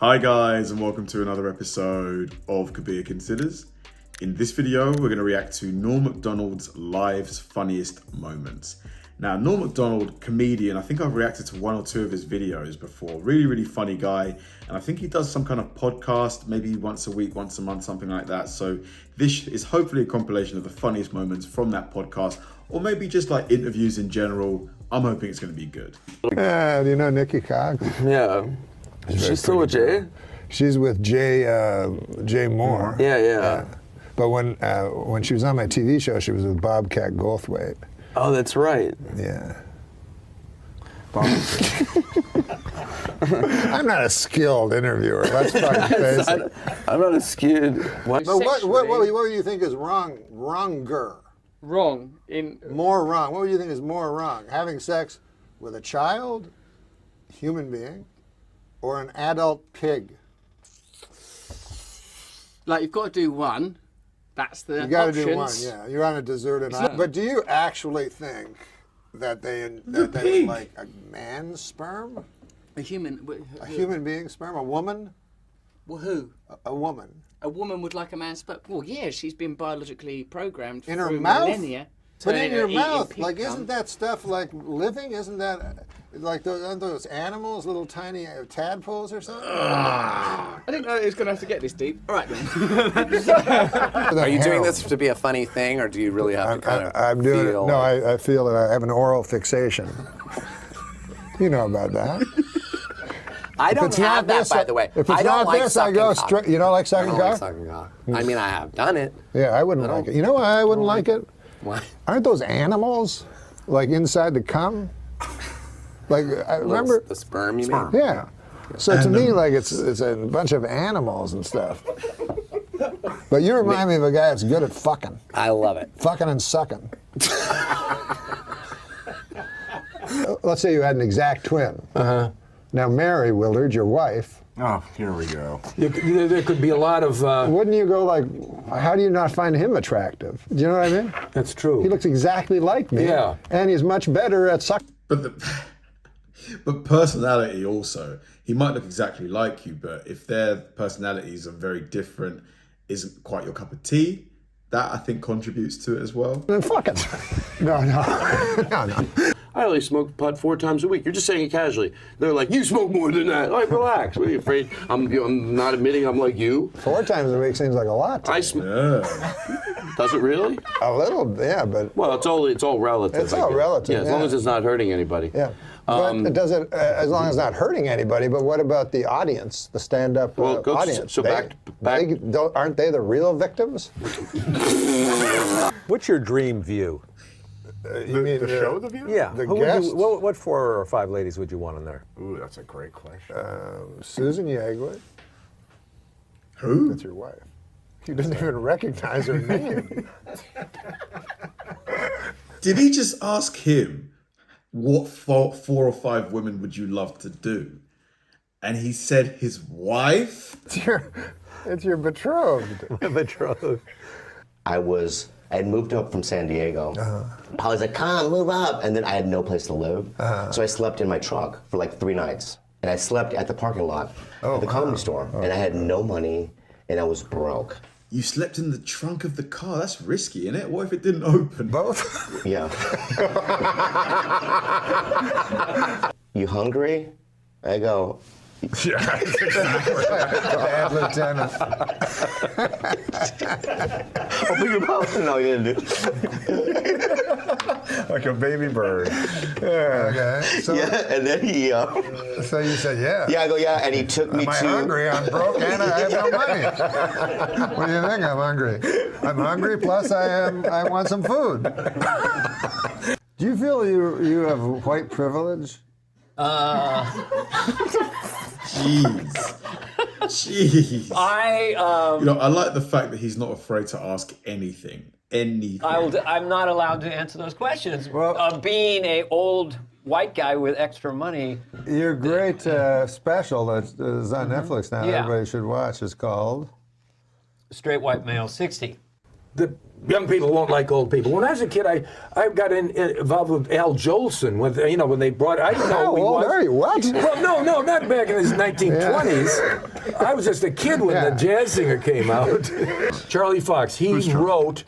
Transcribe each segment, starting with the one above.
Hi guys, and welcome to another episode of Kabir Considers. In this video, we're going to react to Norm Macdonald's Life's Funniest Moments. Now, Norm Macdonald, comedian, I think I've reacted to one or two of his videos before. Really funny guy. And I think he does some kind of podcast, maybe once a week, once a month, something like that. So this is hopefully a compilation of the funniest moments from that podcast, or maybe just like interviews in general. I'm hoping it's going to be good. Yeah, do you know Nikki K? Yeah. She's still with Jay? She's with Jay Moore. Yeah. But when she was on my TV show, she was with Bobcat Goldthwait. Oh, that's right. Yeah. I'm not a skilled interviewer. Let's fucking face it. I'm not a skilled. But what do you think is wronger? Wrong More wrong. What do you think is more wrong? Having sex with a child, human being, or an adult pig? Like, you've got to do one. That's the You got to options. do one. Yeah, you're on a deserted island. But do you actually think that they like a man's sperm, A human. a human being's sperm, a woman? Well, who? A woman. A woman would like a man's sperm. Well, yeah, she's been biologically programmed In her through mouth? millennia. But to in your eat mouth, pig like, cum. isn't that stuff like living? Isn't that like aren't those animals, little tiny tadpoles or something? I didn't know it was going to have to get this deep. All right, then. Are you doing this to be a funny thing, or do you really have to kind of I'm doing feel it. No, I feel that I have an oral fixation. You know about that. I don't it's have not that, this, by the way. If it's I don't not like this, I sucking go cock. straight. You don't like I sucking don't cock? like sucking cock. I mean, I have done it. Yeah, I wouldn't like it. You know why I wouldn't like it? Why? Aren't those animals, like inside the cum? Like I remember. The sperm, you mean? Yeah. So to me, like it's a bunch of animals and stuff. But you remind me of a guy that's good at fucking. I love it. Fucking and sucking. Let's say you had an exact twin. Now Mary Willard, your wife. Oh, here we go. There could be a lot of... Wouldn't you go like, how do you not find him attractive? Do you know what I mean? That's true. He looks exactly like me. Yeah. And he's much better at sucking. But personality also. He might look exactly like you, but if their personalities are very different, isn't quite your cup of tea, that I think contributes to it as well. Then fucking. No. I only smoke pot 4 times a week. You're just saying it casually. They're like, you smoke more than that. Like, relax. What are you afraid? I'm not admitting I'm like you. 4 times a week seems like a lot to me. Does it really? A little, yeah, but. Well, it's all relative. It's all I guess. relative, Yeah, as long yeah. as it's not hurting anybody. Yeah. But it doesn't, as long as it's not hurting anybody, but what about the audience, the stand-up audience? So back. Aren't they the real victims? What's your dream view? You mean The show, The View? Yeah. The Who would guests? you, what 4 or 5 ladies would you want on there? Ooh, that's a great question. Susan Yeagley. Who? That's your wife. You didn't even recognize her name. Did he just ask him, what 4 or 5 women would you love to do? And he said his wife? It's your betrothed. Betrothed. I had moved up from San Diego. Polly's like, come, move up. And then I had no place to live. So I slept in my truck for like 3 nights. And I slept at the parking lot at the comedy store. And I had no money and I was broke. You slept in the trunk of the car? That's risky, isn't it? What if it didn't open? Both? Yeah. You hungry? I go, Bad lieutenant. open your mouth. No, you didn't. Like a baby bird. Okay. So, Yeah, and then he, so you said, yeah. I go, yeah, and he took me Am I to, hungry? I'm broke and I have no money. What do you think? I'm hungry. I'm hungry. Plus, I want some food. Do you feel you have white privilege? Jeez. I like the fact that he's not afraid to ask anything. I'm not allowed to answer those questions. Being a old white guy with extra money. Your great special that is on Netflix now, Yeah. everybody should watch, is called Straight white male, 60. the young people won't like old people. When I was a kid, I got involved with Al Jolson. With when they brought, I didn't know How who he old was. are you? What? Well, no, not back in his 1920s. I was just a kid when the jazz singer came out. Charlie Fox. He wrote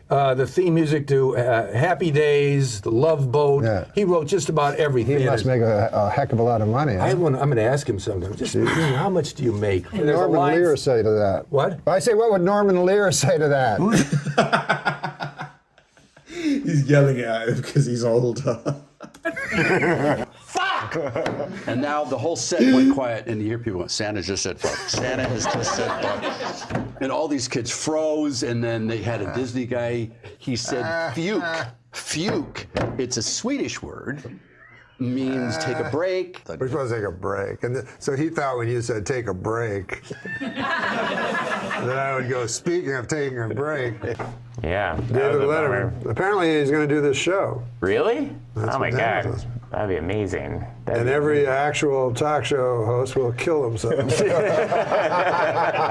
the theme music to Happy Days, The Love Boat. Yeah. He wrote just about everything. He must make a heck of a lot of money. Huh? I'm going to ask him sometime. Just how much do you make? What would Norman Lear say to that? What? I say, what would Norman Lear say to that? He's yelling at him because he's older. Fuck! And now the whole set went quiet, and you hear people going, Santa just said fuck. Santa has just said fuck. And all these kids froze, and then they had a Disney guy. He said fuke. Fuke. It's a Swedish word. Means take a break. We're supposed to take a break. And so he thought when you said take a break, that I would go, speaking of taking a break. Yeah. David Letterman. Apparently he's going to do this show. Really? That's oh my what God. David says. That'd be amazing. And every actual talk show host will kill himself. Yeah,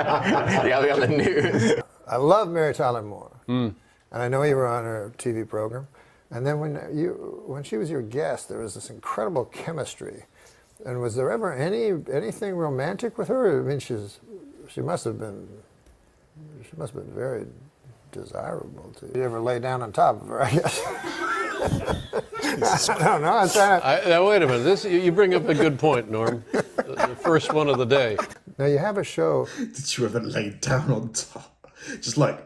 I'll be on the news. I love Mary Tyler Moore. And I know you were on her TV program. And then when she was your guest, there was this incredible chemistry. And was there ever anything romantic with her? I mean, she must have been very desirable to you. You ever lay down on top of her, I guess. I don't know. Now wait a minute. You bring up a good point, Norm. The first one of the day. Now you have a show. Did you ever lay down on top? Just like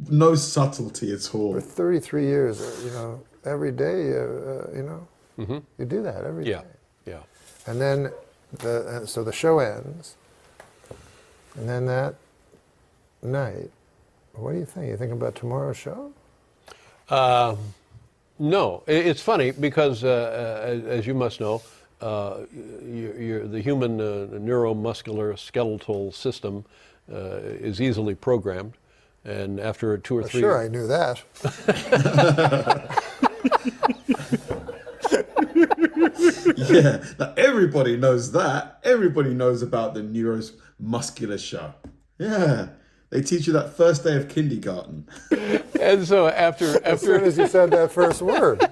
no subtlety at all. For 33 years, every day, you do that every day. Yeah. And then, so the show ends, and then that night, what do you think? You think about tomorrow's show? No, it's funny because, as you must know, the human neuromuscular skeletal system is easily programmed. And after 2 or 3 Sure, I knew that. Yeah, now everybody knows that. Everybody knows about the neuromuscular show. Yeah, they teach you that first day of kindergarten. And so after as soon as you said that first word.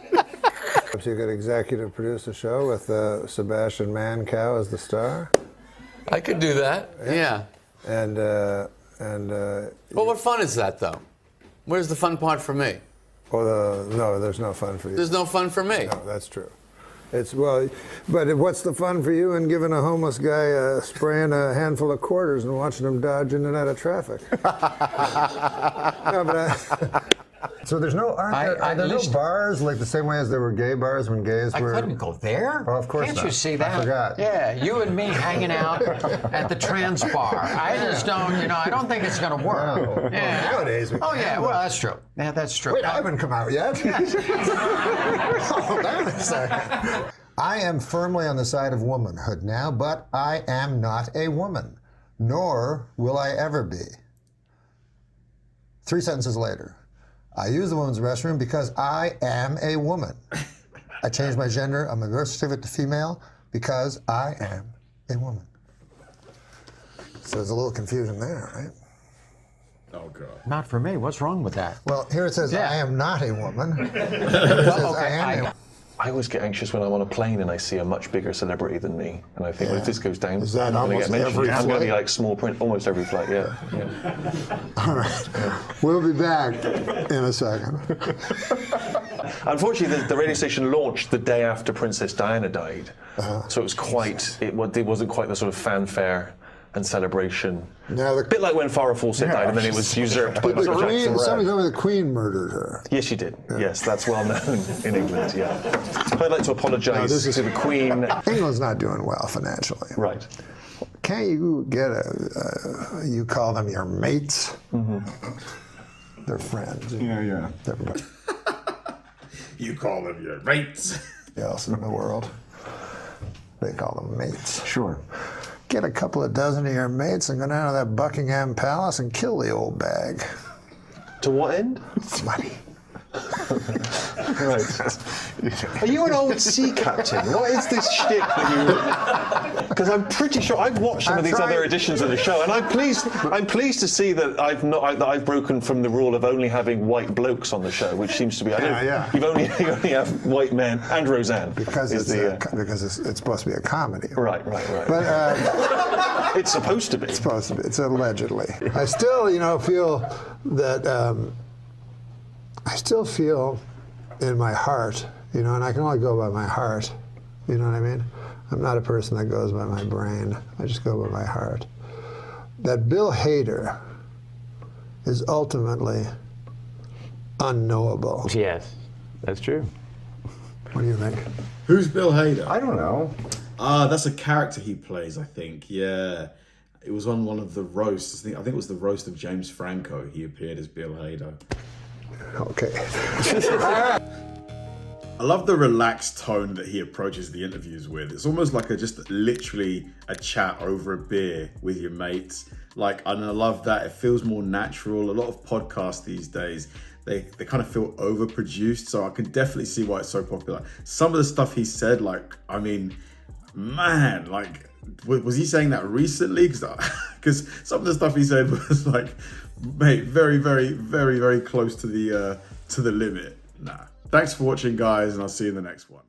You could executive produce a show with Sebastian Mancow as the star. I could do that. Yeah. And well, what fun is that, though? Where's the fun part for me? No, there's no fun for you. There's no fun for me. No, that's true. But what's the fun for you in giving a homeless guy spraying a handful of quarters and watching him dodge in and out of traffic? So there's no, are there no bars like the same way as there were gay bars when gays were? I couldn't go there. Oh, of course Can't not. you see that? I forgot. Yeah, you and me hanging out at the trans bar. I just don't, I don't think it's going to work. No. Yeah. Well, nowadays we yeah, can, well, that's true. Yeah, that's true. Wait, I haven't come out yet. Hold on a second. I am firmly on the side of womanhood now, but I am not a woman, nor will I ever be. 3 sentences later. I use the women's restroom because I am a woman. I changed my gender. I'm a birth certificate to female because I am a woman. So there's a little confusion there, right? Oh, God. Not for me. What's wrong with that? Well, here it says I am not a woman. It Well, says okay, I am a I always get anxious when I'm on a plane and I see a much bigger celebrity than me, and I think, well, if this goes down, Is that I'm going to almost get mentioned. every I'm going to be flight? like small print almost every flight. Yeah. All right. We'll be back in a second. Unfortunately, the radio station launched the day after Princess Diana died, so it was it wasn't quite the sort of fanfare and celebration. Now a bit like when Farrah Fawcett died, and then it was usurped by Michael Jackson. Somebody told me the Queen murdered her. Yes, she did. Yeah. Yes, that's well known in England. Yeah. I'd like to apologise to the Queen. England's not doing well financially. Right. Can't you get you call them your mates? Mm-hmm. They're friends. Yeah. Everybody You call them your mates. else in the world, they call them mates. Sure. Get a couple of dozen of your mates and go down to that Buckingham Palace and kill the old bag. To what end? Money. Right. Are you an old sea captain? What is this shtick that you? Because I'm pretty sure I've watched some of these other editions of the show, and I'm pleased to see that I've broken from the rule of only having white blokes on the show, which seems to be you only have white men and Roseanne because it's supposed to be a comedy. Right. But it's supposed to be. It's supposed to be. It's allegedly. I still, feel that. I still feel in my heart, and I can only go by my heart. You know what I mean? I'm not a person that goes by my brain. I just go by my heart. That Bill Hader is ultimately unknowable. Yes, that's true. What do you think? Who's Bill Hader? I don't know. That's a character he plays, I think. Yeah. It was on one of the roasts. I think it was the roast of James Franco. He appeared as Bill Hader. Okay. I love the relaxed tone that he approaches the interviews with. It's almost like just literally a chat over a beer with your mates. And I love that. It feels more natural. A lot of podcasts these days, they kind of feel overproduced. So I can definitely see why it's so popular. Some of the stuff he said, was he saying that recently? Because some of the stuff he said was very, very, very, very close to the limit. Nah. Thanks for watching, guys, and I'll see you in the next one.